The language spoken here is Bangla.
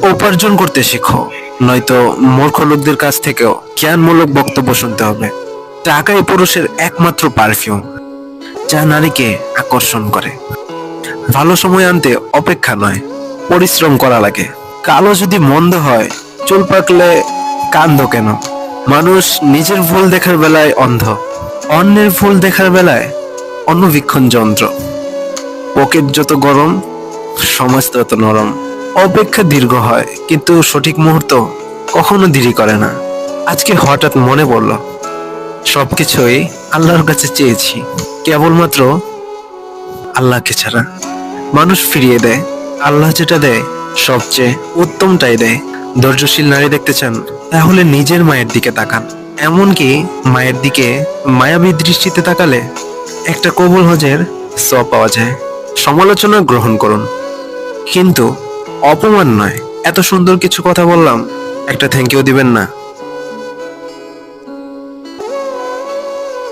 উপার্জন করতে শিখো, নয়তো মূর্খ লোকদের কাছ থেকেও জ্ঞানমূলক বক্তব্য শুনতে হবে। টাকাই পুরুষের একমাত্র পারফিউম, যা নারীকে আকর্ষণ করে। ভালো সময় আনতে অপেক্ষা নয়, পরিশ্রম করা লাগে। কালো যদি মন্দ হয়, চুল পাকলে কান্দো কেন? মানুষ নিজের ভুল দেখার বেলায় অন্ধ, অন্যের ভুল দেখার বেলায় অনুবীক্ষণ যন্ত্র। পকেট যত গরম, সমাজ তত নরম। অপেক্ষা দীর্ঘ হয়, কিন্তু সঠিক মুহূর্ত কখনো দেরি করে না। আজকে হঠাৎ মনে পড়ল, সবকিছুই আল্লাহর কাছে চেয়েছি, কেবলমাত্র আল্লাহকে ছাড়া। মানুষ ফিরিয়ে দেয়, আল্লাহ যেটা দেয় সবচেয়ে উত্তমটাই দেয়। ধৈর্যশীল নারী দেখতে চান, তাহলে নিজের মায়ের দিকে তাকান। এমনকি মায়ের দিকে মায়াবী দৃষ্টিতে তাকালে একটা কবুল হজের সওয়াব পাওয়া যায়। সমালোচনা গ্রহণ করুন, কিন্তু অপমান নয়। এত সুন্দর কিছু কথা বললাম, একটা থ্যাংক ইউ দিবেন না?